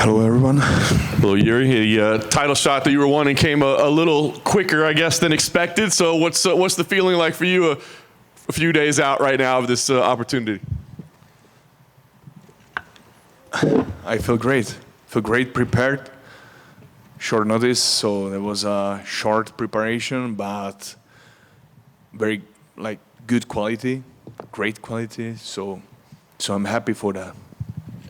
Hello, everyone. Hello, Jiri. The title shot that you were wanting came a little quicker, I guess, than expected. So what's the feeling like for you a few days out right now of this opportunity? I feel great. Prepared. Short notice, so there was a short preparation, but very good quality, great quality. So I'm happy for that.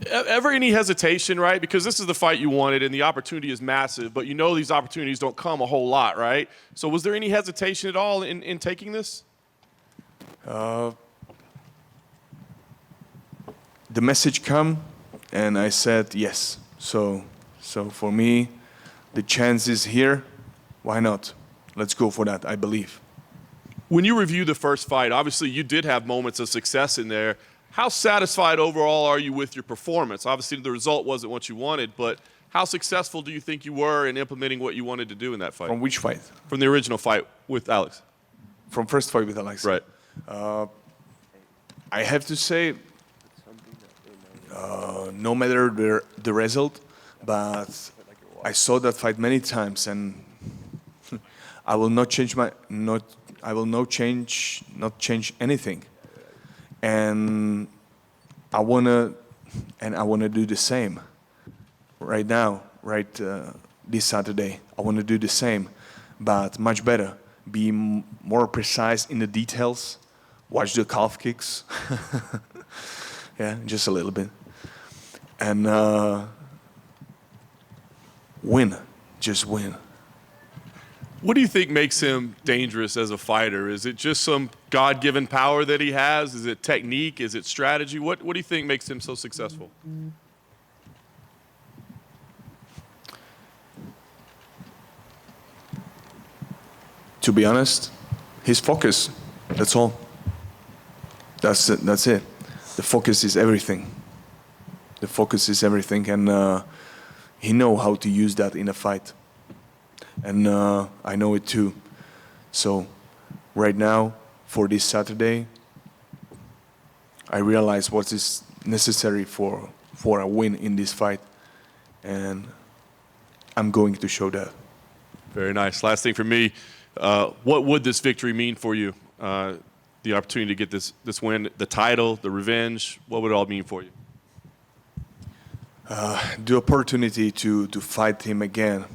Ever any hesitation, right? Because this is the fight you wanted and the opportunity is massive, but you know these opportunities don't come a whole lot, right? So was there any hesitation at all in taking this? The message come, and I said yes. So for me, the chance is here. Why not? Let's go for that, I believe. When you review the first fight, obviously you did have moments of success in there. How satisfied overall are you with your performance? Obviously the result wasn't what you wanted, but how successful do you think you were in implementing what you wanted to do in that fight? From which fight? From the original fight with Alex. From first fight with Alex. Right. I have to say, no matter the result, but I saw that fight many times, and I will not change not change anything. And I wanna do the same right now, this Saturday. I wanna do the same, but much better. Be more precise in the details. Watch the calf kicks. Yeah, just a little bit. And just win. What do you think makes him dangerous as a fighter? Is it just some God-given power that he has? Is it technique? Is it strategy? What do you think makes him so successful? To be honest, his focus. That's all. That's it. The focus is everything. The focus is everything, and he knows how to use that in a fight. And I know it too. So right now, for this Saturday, I realize what is necessary for a win in this fight, and I'm going to show that. Very nice. Last thing for me, what would this victory mean for you? The opportunity to get this win, the title, the revenge, what would it all mean for you? The opportunity to fight him again,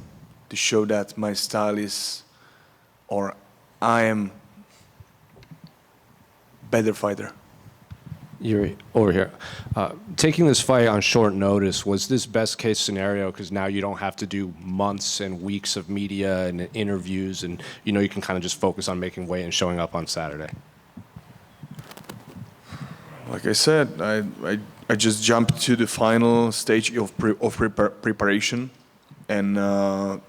to show that my style is, or I am better fighter. Jiri, over here. Taking this fight on short notice, was this best case scenario because now you don't have to do months and weeks of media and interviews, and you can kind of just focus on making weight and showing up on Saturday? Like I said, I just jumped to the final stage of preparation, and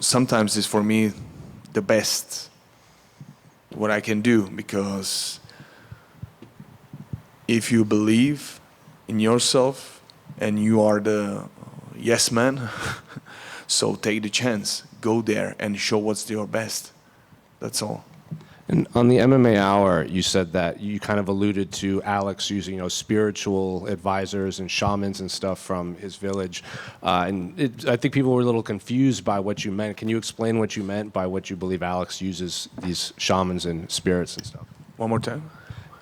sometimes it's for me the best what I can do, because if you believe in yourself and you are the yes man, so take the chance, go there and show what's your best. That's all. And on the MMA Hour, you said that you kind of alluded to Alex using, spiritual advisors and shamans and stuff from his village. I think people were a little confused by what you meant. Can you explain what you meant by what you believe Alex uses these shamans and spirits and stuff? One more time.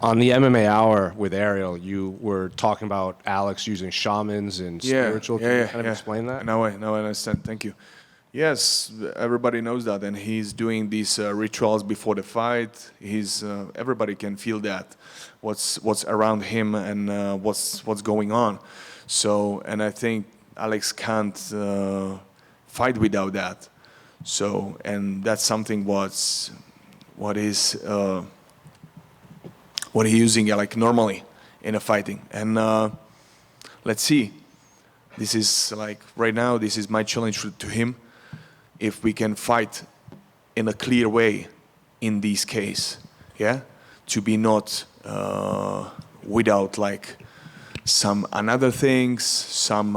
On the MMA Hour with Ariel, you were talking about Alex using shamans and spiritual. Can you kind of explain that? Now I understand. Thank you. Yes, everybody knows that, and he's doing these rituals before the fight. Everybody can feel that, what's around him and what's going on. So, and I think Alex can't fight without that. So, and that's something what he's using normally in a fighting. And let's see. This is right now. This is my challenge to him. If we can fight in a clear way in this case, to be not without some another things, some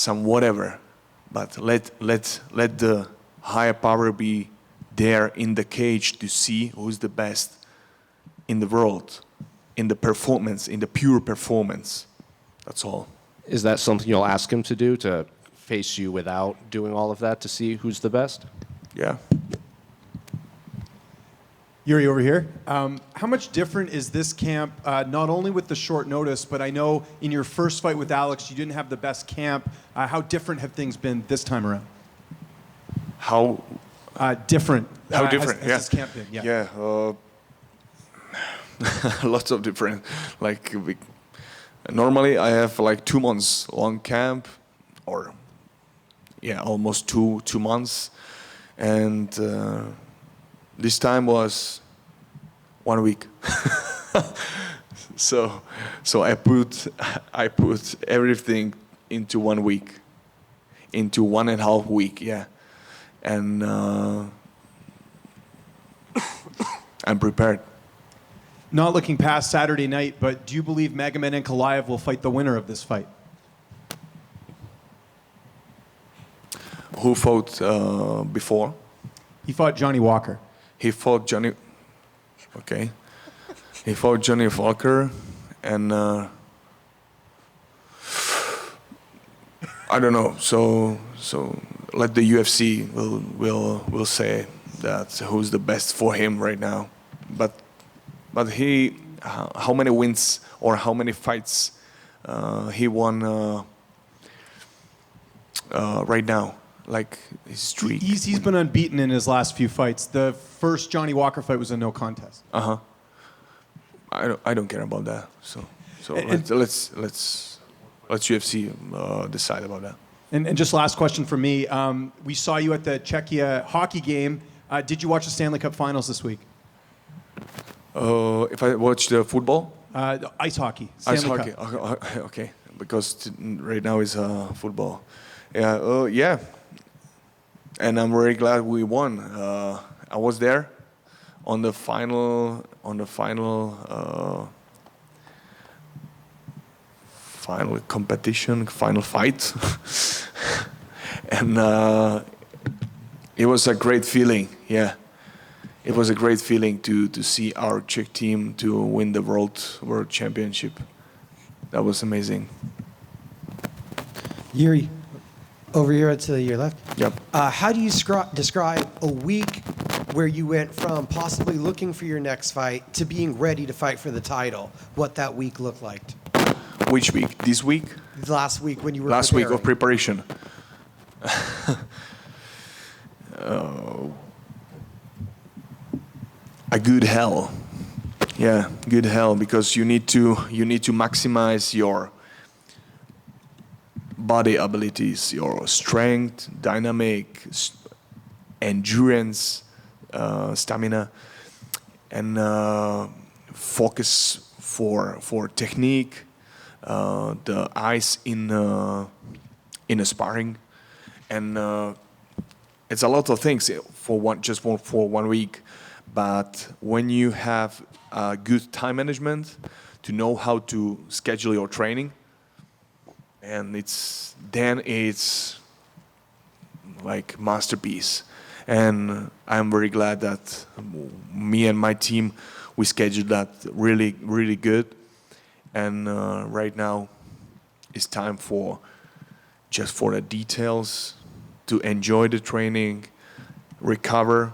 whatever, but let the higher power be there in the cage to see who's the best in the world in the performance, in the pure performance. That's all. Is that something you'll ask him to do, to face you without doing all of that to see who's the best? Yeah. Jiri, over here. How much different is this camp, not only with the short notice, but I know in your first fight with Alex, you didn't have the best camp. How different have things been this time around? How Different. How different? Has this camp been? Yeah. Lots of different. Like normally, I have like 2 months long camp, or almost two months, and this time was 1 week. so I put everything into 1 week, into 1.5 week. Yeah. And I'm prepared. Not looking past Saturday night, but do you believe Magomed Ankalaev will fight the winner of this fight? Who fought before? He fought Johnny Walker. He fought Johnny. Okay. He fought Johnny Walker, and I don't know. So let the UFC will say that who's the best for him right now. But he, how many wins or how many fights he won right now? Like his streak. He's been unbeaten in his last few fights. The first Johnny Walker fight was a no contest. I don't care about that. So let's UFC decide about that. And just last question for me. We saw you at the Czechia hockey game. Did you watch the Stanley Cup Finals this week? If I watch the football? Ice hockey. Stanley Cup. Okay. Because right now is football. Yeah. And I'm very glad we won. I was there on the final competition, final fight. And it was a great feeling. Yeah. It was a great feeling to see our Czech team to win the World Championship. That was amazing. Jiri, over here to your left. Yep. How do you describe a week where you went from possibly looking for your next fight to being ready to fight for the title? What that week looked like? Which week? This week? Last week when you were Last week of preparation. A good hell. Yeah, good hell, because you need to maximize your body abilities, your strength, dynamic, endurance, stamina, and focus for technique, the eyes in a sparring, and it's a lot of things for one week. But when you have good time management, to know how to schedule your training, and it's like masterpiece. And I'm very glad that me and my team, we scheduled that really, really good. And right now, it's time for the details, to enjoy the training, recover,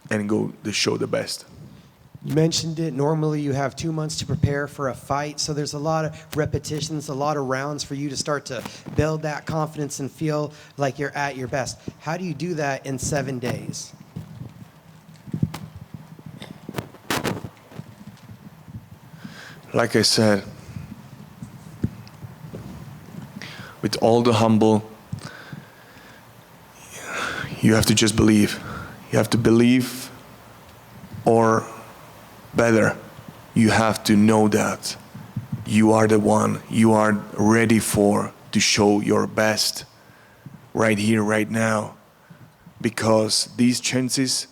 and go to show the best. You mentioned it. Normally you have 2 months to prepare for a fight, so there's a lot of repetitions, a lot of rounds for you to start to build that confidence and feel like you're at your best. How do you do that in 7 days? Like I said, with all the humble, you have to just believe. You have to believe, or better, you have to know that you are the one, you are ready to show your best right here, right now. Because these chances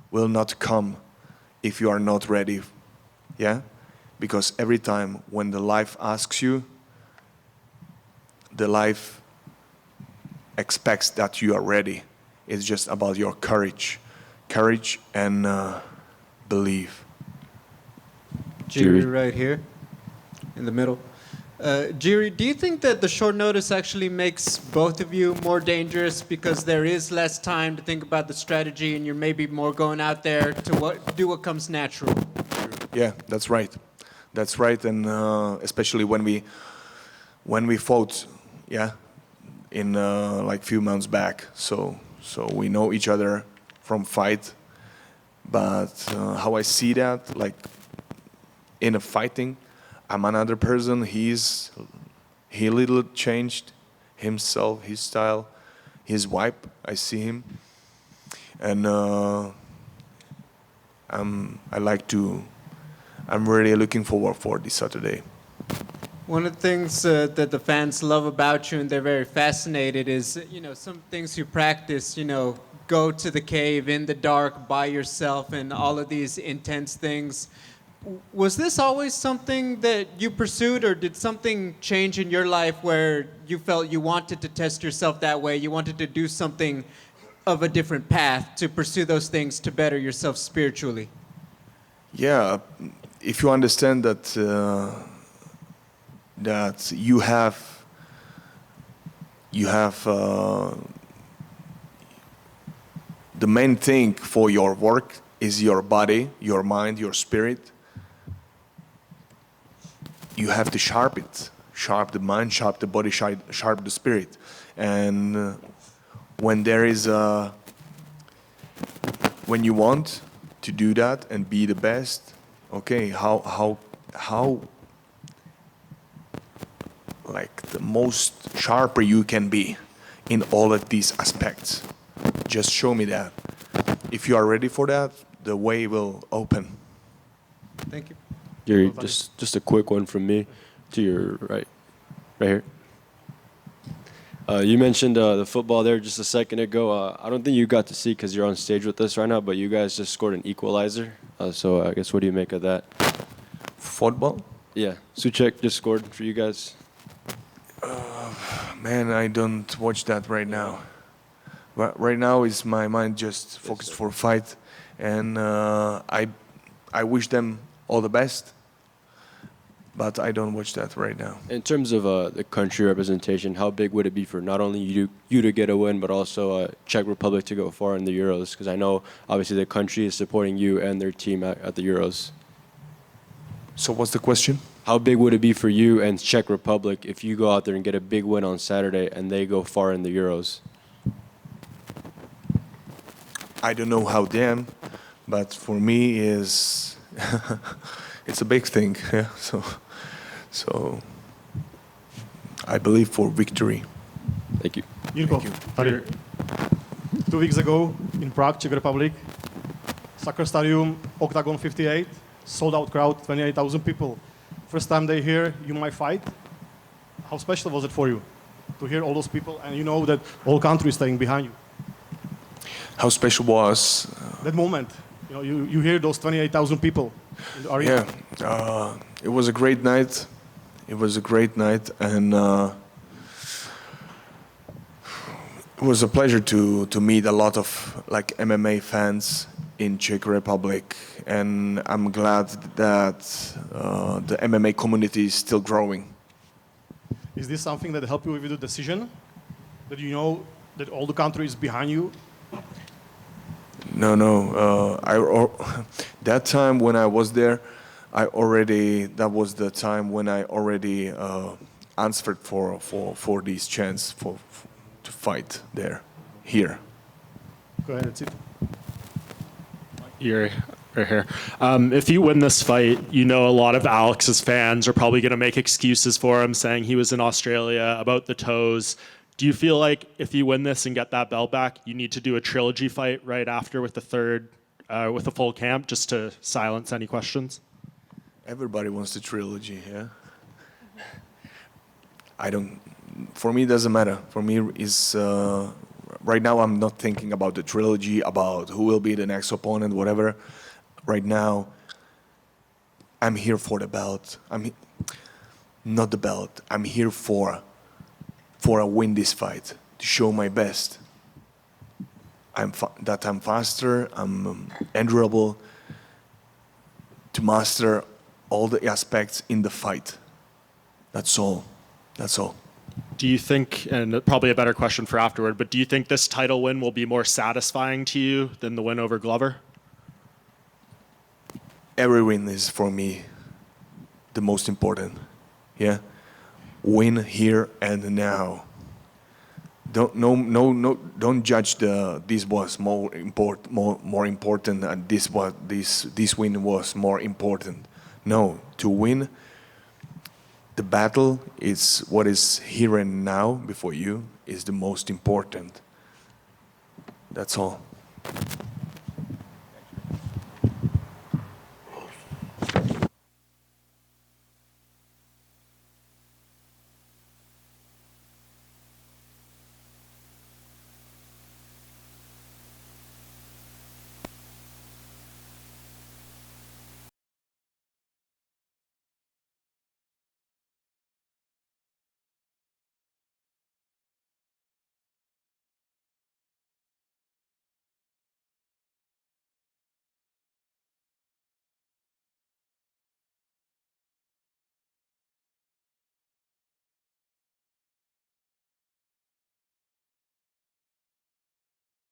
will not come if you are not ready. Yeah? Because every time when the life asks you, the life expects that you are ready. It's just about your courage and belief. Jiri right here, in the middle. Jiri, do you think that the short notice actually makes both of you more dangerous because there is less time to think about the strategy and you're maybe more going out there to do what comes natural? Yeah, that's right. That's right, and especially when we fought, yeah, in like few months back. So we know each other from fight, but how I see that, like in a fighting, I'm another person. He little changed himself, his style, his vibe. I see him, and I'm really looking forward for this Saturday. One of the things that the fans love about you and they're very fascinated is, some things you practice, go to the cave in the dark by yourself and all of these intense things. Was this always something that you pursued, or did something change in your life where you felt you wanted to test yourself that way? You wanted to do something of a different path to pursue those things to better yourself spiritually? Yeah, if you understand that you have the main thing for your work is your body, your mind, your spirit. You have to sharp it, sharp the mind, sharp the body, sharp the spirit. And when you want to do that and be the best, okay, how like the most sharper you can be in all of these aspects. Just show me that. If you are ready for that, the way will open. Thank you. Jiri, just a quick one from me to your right here. You mentioned the football there just a second ago. I don't think you got to see because you're on stage with us right now, but you guys just scored an equalizer. So I guess what do you make of that? Football? Yeah, Suchek just scored for you guys. Man, I don't watch that right now. But right now is my mind just focused for fight, and I wish them all the best. But I don't watch that right now. In terms of the country representation, how big would it be for not only you to get a win, but also Czech Republic to go far in the Euros? Because I know obviously the country is supporting you and their team at the Euros. So what's the question? How big would it be for you and Czech Republic if you go out there and get a big win on Saturday and they go far in the Euros? I don't know how them, but for me is it's a big thing. Yeah. So I believe for victory. Thank you. Jirko, tady. 2 weeks ago in Prague, Czech Republic, soccer stadium, Octagon 58, sold out crowd, 28,000 people. First time they hear you might fight. How special was it for you to hear all those people and you know that whole country is staying behind you? How special was That moment, you hear those 28,000 people in the arena. yeah, it was a great night. It was a great night, and it was a pleasure to meet a lot of like MMA fans in Czech Republic, and I'm glad that the MMA community is still growing. Is this something that helped you with the decision? That you know that all the country is behind you? No. That time when I was there, that was the time when I already answered for this chance to fight here. Go ahead, that's it. Jiri, right here. If you win this fight, a lot of Alex's fans are probably going to make excuses for him, saying he was in Australia, about the toes. Do you feel like if you win this and get that belt back, you need to do a trilogy fight right after with with the full camp, just to silence any questions? Everybody wants the trilogy, yeah. For me, it doesn't matter. For me, right now I'm not thinking about the trilogy, about who will be the next opponent, whatever. Right now, I'm here for the belt. Not the belt. I'm here for a win this fight, to show my best. I'm faster, I'm endurable, to master all the aspects in the fight. That's all. That's all. Do you think, and probably a better question for afterward, but do you think this title win will be more satisfying to you than the win over Glover? Every win is for me the most important. Yeah, win here and now. Don't judge this was more important and this win was more important. No, to win the battle is what is here and now before you is the most important. That's all.